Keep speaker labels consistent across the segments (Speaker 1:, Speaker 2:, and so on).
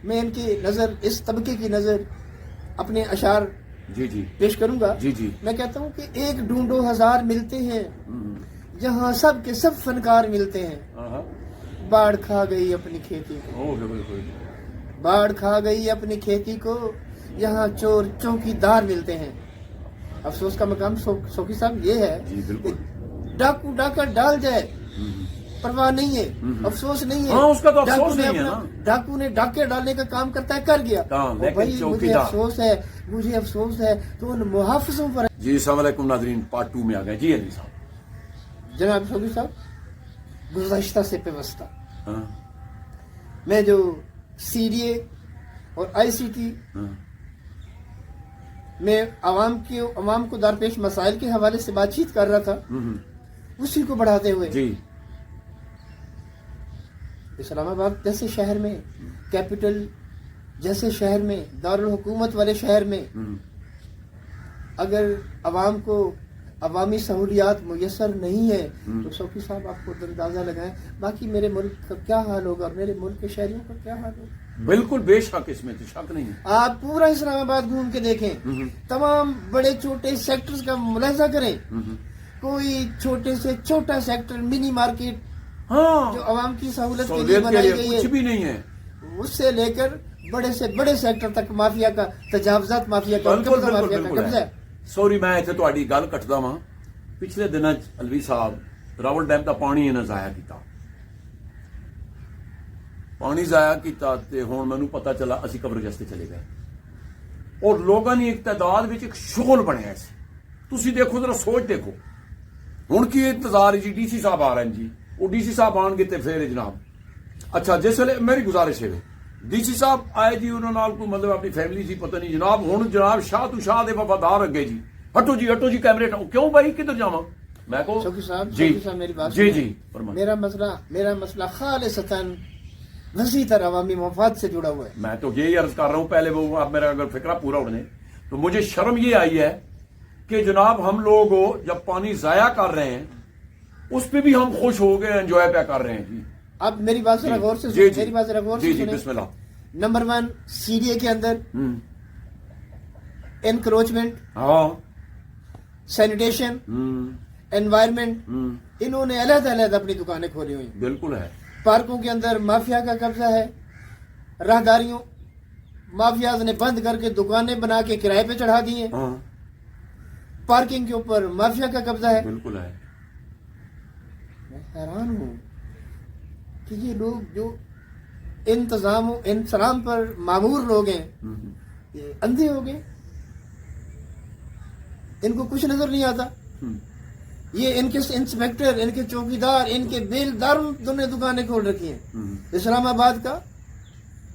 Speaker 1: میں ان کی نظر، اس طبقے کی نظر اپنے اشعار
Speaker 2: جی جی
Speaker 1: پیش کروں گا.
Speaker 2: جی جی.
Speaker 1: میں کہتا ہوں کہ ایک ڈھونڈو ہزار ملتے ہیں، جہاں سب کے سب فنکار ملتے ہیں. باڑھ کھا گئی اپنی کھیتی کو، باڑھ کھا گئی اپنی کھیتی کو، یہاں چور چوکی دار ملتے ہیں. افسوس کا مقام سوکی صاحب یہ ہے
Speaker 2: جی بالکل.
Speaker 1: ڈاکو ڈاکہ ڈال جائے پرواہ نہیں ہے، افسوس نہیں ہے.
Speaker 2: ہاں اس کا تو افسوس نہیں ہے نا.
Speaker 1: ڈاکو نے ڈاکے ڈالنے کا کام کرتا ہے، کر گیا. بھائی مجھے افسوس ہے، مجھے افسوس ہے تو ان محافظوں پر.
Speaker 2: جی السلام علیکم ناظرین، پارٹ 2 میں آ گئے. جی علی صاحب.
Speaker 1: جناب سوکی صاحب، گزشتہ سے پیوستہ میں جو سی ڈی اے اور آئی سی ٹی میں عوام کو درپیش مسائل کے حوالے سے بات چیت کر رہا تھا، اسی کو بڑھاتے ہوئے
Speaker 2: جی
Speaker 1: اسلام آباد جیسے شہر میں، کیپٹل جیسے شہر میں، دارالحکومت والے شہر میں اگر عوام کو عوامی سہولیات میسر نہیں ہے تو سوکی صاحب آپ کو اندازہ لگائیں باقی میرے ملک کا کیا حال ہوگا، میرے ملک کے شہریوں کا کیا حال ہوگا.
Speaker 2: بالکل بے شک، اس میں تو شک نہیں ہے.
Speaker 1: آپ پورا اسلام آباد گھوم کے دیکھیں، تمام بڑے چھوٹے سیکٹرز کا ملاحظہ کریں، کوئی چھوٹے سے چھوٹا سیکٹر، منی مارکیٹ جو عوام کی سہولت کے لیے بنائی گئی ہے
Speaker 2: کچھ بھی نہیں ہے،
Speaker 1: اس سے لے کر بڑے سے بڑے سیکٹر تک مافیا کا، تجاوزات مافیا کا، قبضہ ہے.
Speaker 2: سوری میں اتنے تہاڈی گل کٹدا واں. پچھلے دنوں الوی صاحب راول ڈیم کا پانی انہیں ضائع کیتا، پانی ضائع کیتا تے ہن مینوں پتہ چلا اسی قبر جستے چلے گئے اور لوگوں کی ایک تعداد وچ ایک شغل بنیا سی. تسی دیکھو ذرا سوچ دیکھو ہن کی انتظار ہے جی. ڈی سی صاحب آ رہے ہیں جی، وہ ڈی سی صاحب آن گے تے پھر جناب اچھا جس ویلے میری گزارش ہے ڈی سی صاحب آئے جی، انہوں نال کوئی مطلب اپنی فیملی سی پتہ نہیں جناب. ہن جناب شاہ تو شاہ دے وفادار اگے جی ہٹو جی کیمرے ہٹاؤ. کیوں بھائی کدھر جاواں میں کو
Speaker 1: سوکی صاحب
Speaker 2: جی
Speaker 1: میری بات
Speaker 2: جی جی.
Speaker 1: میرا مسئلہ خالصتاً وسیع تر عوامی مفاد سے جڑا ہوا ہے.
Speaker 2: میں تو یہی عرض کر رہا ہوں پہلے وہ اب میرا اگر فکرہ پورا ہونے تو مجھے شرم یہ آئی ہے کہ جناب ہم لوگ جب پانی ضائع کر رہے ہیں اس پہ بھی ہم خوش ہو گئے، انجوائے پہ کر رہے ہیں جی.
Speaker 1: اب میری بات ذرا غور سے
Speaker 2: سنیں،
Speaker 1: میری بات ذرا غور سے سنیں.
Speaker 2: بسم اللہ.
Speaker 1: نمبر 1 سی ڈی اے کے اندر انکروچمنٹ، سینیٹیشن، انوائرمنٹ، انہوں نے علیحدہ اپنی دکانیں کھولی ہوئی.
Speaker 2: بالکل ہے.
Speaker 1: پارکوں کے اندر مافیا کا قبضہ ہے، راہداریوں مافیاز نے بند کر کے دکانیں بنا کے کرائے پہ چڑھا دی ہیں. پارکنگ کے اوپر مافیا کا قبضہ ہے.
Speaker 2: بالکل ہے.
Speaker 1: میں حیران ہوں کہ یہ لوگ جو انتظام و انسلام پر معمور لوگ ہیں یہ اندھے ہو گئے، ان کو کچھ نظر نہیں آتا. یہ ان کے انسپیکٹر، ان کے چوکیدار، ان کے بیلداروں نے دکانیں کھول رکھی ہیں. اسلام آباد کا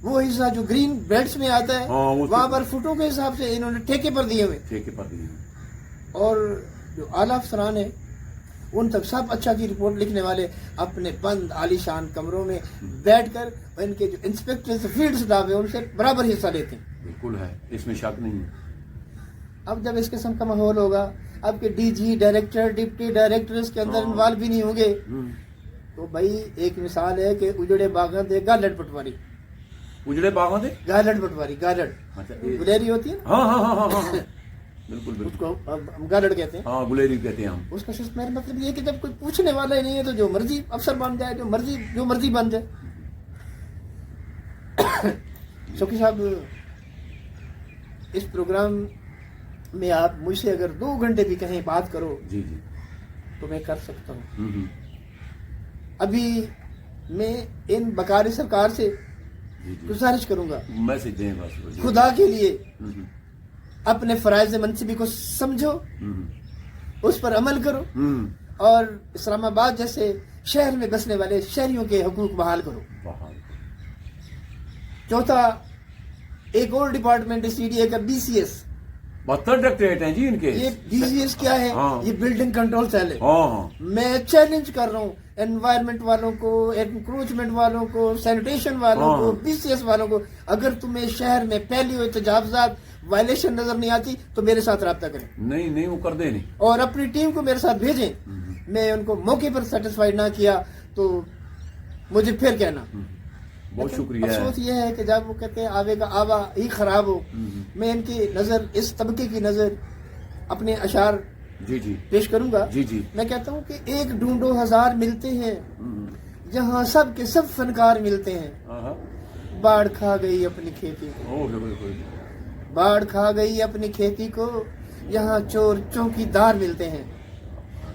Speaker 1: وہ حصہ جو گرین بیلٹس میں آتا ہے وہاں پر فٹوں کے حساب سے انہوں نے ٹھیکے پر دیے ہوئے. اور جو اعلیٰ افسران ہیں ان تک سب اچھا کی رپورٹ لکھنے والے اپنے بند عالی شان کمروں میں بیٹھ کر ان کے جو انسپیکٹر فیلڈ سٹاف ہے ان سے برابر حصہ لیتے ہیں.
Speaker 2: بالکل ہے، اس میں شک نہیں ہے.
Speaker 1: اب جب اس قسم کا ماحول ہوگا، اب کے D G, director, deputy director اس کے اندر انوالو بھی نہیں ہوں گے تو بھائی ایک مثال ہے کہ اجڑے باغاں دے گالڑ پٹواری،
Speaker 2: اجڑے باغاں دے
Speaker 1: گالڑ پٹواری، گالڑ گلیری ہوتی ہے نا،
Speaker 2: ہاں بالکل
Speaker 1: اس کو ہم گالڑ کہتے ہیں.
Speaker 2: ہاں گلیری کہتے ہیں ہم.
Speaker 1: اس کا میرا مطلب یہ کہ جب کوئی پوچھنے والا ہی نہیں ہے تو جو مرضی افسر بن جائے، جو مرضی بن جائے. سوکی صاحب اس پروگرام میں آپ مجھ سے اگر 2 گھنٹے بھی کہیں بات کرو
Speaker 2: جی
Speaker 1: تو میں کر سکتا ہوں. ابھی میں ان بکار سرکار سے گزارش کروں گا،
Speaker 2: میسج دیں بس
Speaker 1: خدا کے لیے اپنے فرائض منصبی کو سمجھو، اس پر عمل کرو اور اسلام آباد جیسے شہر میں بسنے والے شہریوں کے حقوق بحال کرو. چوتھا ایک اور ڈپارٹمنٹ ہے سی ڈی اے کا، بی سی ایس.
Speaker 2: 72 ڈائریکٹریٹ ہیں جی ان کے.
Speaker 1: یہ بی سی ایس کیا ہے؟ یہ بلڈنگ کنٹرول سیل ہے.
Speaker 2: ہاں
Speaker 1: میں چیلنج کر رہا ہوں انوائرمنٹ والوں کو، انکروچمنٹ والوں کو، سینیٹیشن والوں کو، بی سی ایس والوں کو، اگر تمہیں شہر میں پھیلی ہوئی تجاوزات، وائلیشن نظر نہیں آتی تو میرے ساتھ رابطہ کریں.
Speaker 2: نہیں وہ کر دے نہیں،
Speaker 1: اور اپنی ٹیم کو میرے ساتھ بھیجیں. میں ان کو موقع پر سیٹسفائی نہ کیا تو مجھے پھر کہنا.
Speaker 2: بہت شکریہ.
Speaker 1: افسوس یہ ہے کہ جب وہ کہتے ہیں آبے کا آبا ہی خراب ہو، میں ان کی نظر، اس طبقے کی نظر اپنے اشعار
Speaker 2: جی جی
Speaker 1: پیش کروں گا.
Speaker 2: جی جی.
Speaker 1: میں کہتا ہوں کہ ایک ڈھونڈو ہزار ملتے ہیں، جہاں سب کے سب فنکار ملتے ہیں. باڑھ کھا گئی اپنی کھیتی کو، باڑھ کھا گئی اپنی کھیتی کو، یہاں چور چوکی دار ملتے ہیں.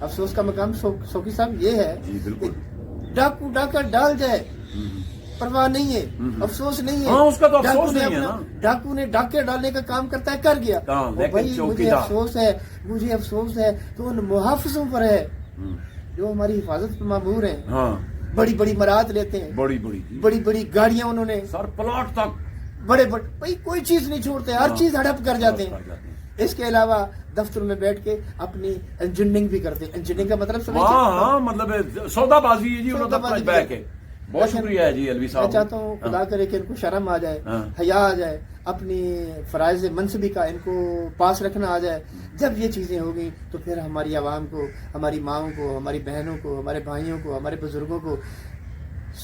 Speaker 1: افسوس کا مقام سوکی صاحب یہ ہے
Speaker 2: جی بالکل.
Speaker 1: ڈاکو ڈاکہ ڈال جائے پرواہ نہیں ہے، افسوس نہیں ہے.
Speaker 2: ہاں اس کا تو افسوس
Speaker 1: ڈاکو نے
Speaker 2: نہیں ہے
Speaker 1: اپنا،
Speaker 2: نا.
Speaker 1: ڈاکو نے ڈاکے ڈالنے کا کام کرتا ہے، کر گیا. بھائی مجھے افسوس ہے، مجھے افسوس ہے تو ان محافظوں پر ہے جو ہماری حفاظت پر مامور ہیں.
Speaker 2: ہاں
Speaker 1: بڑی بڑی مراد لیتے ہیں،
Speaker 2: بڑی
Speaker 1: بڑی بڑی گاڑیاں انہوں نے،
Speaker 2: سر پلاٹ تک
Speaker 1: بڑے بڑے، بھائی کوئی چیز نہیں چھوڑتے، ہر چیز ہڑپ کر جاتے ہیں. اس کے علاوہ دفتروں میں بیٹھ کے اپنی انجینئرنگ بھی کرتے ہیں. انجینئرنگ کا مطلب سمجھتے ہیں؟
Speaker 2: ہاں مطلب سودا بازی ہے جی، انہوں نے بیک ہے. بہت شکریہ ہے جی الوی صاحب.
Speaker 1: میں چاہتا ہوں خدا کرے کہ ان کو شرم آ جائے، حیا آ جائے، اپنی فرائض منصبی کا ان کو پاس رکھنا آ جائے. جب یہ چیزیں ہوگی تو پھر ہماری عوام کو، ہماری ماؤں کو، ہماری بہنوں کو، ہمارے بھائیوں کو، ہمارے بزرگوں کو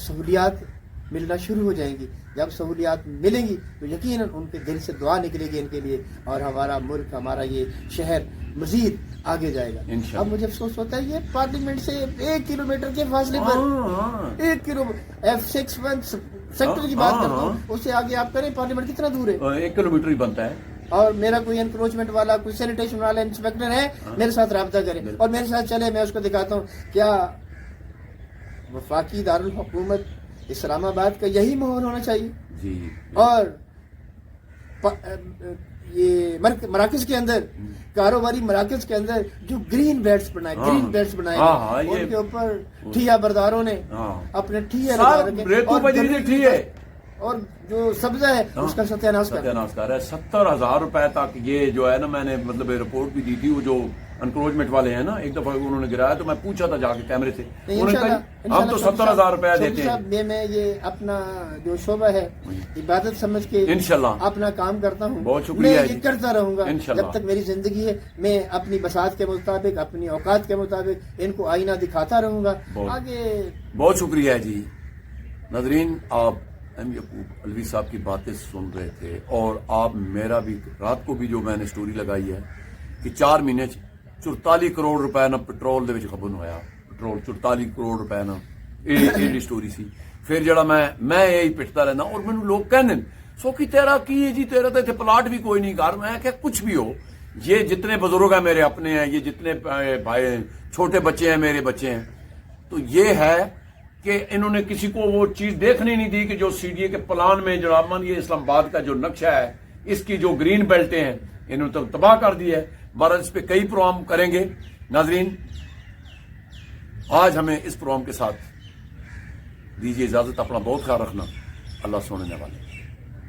Speaker 1: سہولیات ملنا شروع ہو جائیں گی. جب سہولیات ملیں گی تو یقیناً ان کے دل سے دعا نکلے گی ان کے لیے، اور ہمارا ملک، ہمارا یہ شہر مزید آگے جائے گا. اب مجھے افسوس ہوتا ہے یہ پارلیمنٹ سے 1 کلومیٹر کے فاصلے پر، 1 کلو F61 سیکٹر کی بات کرتا ہوں، اس سے آگے آپ کریں پارلیمنٹ کتنا دور ہے؟
Speaker 2: 1 کلومیٹر ہی بنتا ہے.
Speaker 1: اور میرا کوئی انکروچمنٹ والا، کوئی سینیٹیشن والا انسپیکٹر ہے، میرے ساتھ رابطہ کرے اور میرے ساتھ چلے، میں اس کو دکھاتا ہوں. کیا وفاقی دارالحکومت اسلام آباد کا یہی ماحول ہونا چاہیے؟
Speaker 2: جی.
Speaker 1: اور یہ مراکز کے اندر، کاروباری مراکز کے اندر جو گرین بیلٹس بنائے، گرین بیلٹس بنائے ان کے اوپر ٹھیا برداروں نے اپنے ٹھیے لگا رکھے، اور جو سبزہ ہے اس کا ستیاناش کر
Speaker 2: رہا ہے. 70,000 روپے تک یہ جو ہے نا، میں نے مطلب رپورٹ بھی دی تھی. وہ جو انکروچمنٹ والے ہیں نا، ایک دفعہ انہوں نے گرایا تو میں پوچھا تھا جا کے کیمرے سے، ہم تو 70,000 روپے دیتے ہیں.
Speaker 1: میں یہ اپنا جو شعبہ ہے عبادت سمجھ کے انشاءاللہ اپنا کام کرتا ہوں.
Speaker 2: بہت شکریہ،
Speaker 1: میں یہ کرتا رہوں گا جب تک میری زندگی ہے. میں اپنی بساط کے مطابق، اپنی اوقات کے مطابق ان کو آئینہ دکھاتا رہوں گا آگے.
Speaker 2: بہت شکریہ جی. ناظرین، آپ ایم یعقوب الوی صاحب کی باتیں سن رہے تھے، اور آپ میرا بھی رات کو بھی جو میں نے سٹوری لگائی ہے کہ 4 مہینے 44 کروڑ روپے نا پٹرول دے وچ خبن ہویا. پٹرول 44 کروڑ روپے نا یہ سٹوری سی. پھر جڑا میں یہی پٹتا رہنا، اور مینوں لوگ کہنے سوکی تیرا کی ہے جی، تیرا تو اتنے پلاٹ بھی کوئی نہیں گھر. میں کہ کچھ بھی ہو، یہ جتنے بزرگ ہیں میرے اپنے ہیں، یہ جتنے بھائی چھوٹے بچے ہیں میرے بچے ہیں، تو یہ ہے کہ انہوں نے کسی کو وہ چیز دیکھنی نہیں دی کہ جو سی ڈی اے کے پلان میں جو یہ اسلام آباد کا جو نقشہ ہے، اس کی جو گرین بیلٹیں ہیں، انہوں نے تو تباہ کر دی ہے. بہرحال اس پہ کئی پروگرام کریں گے. ناظرین، آج ہمیں اس پروگرام کے ساتھ دیجیے اجازت. اپنا بہت خیال رکھنا. اللہ سونے والے.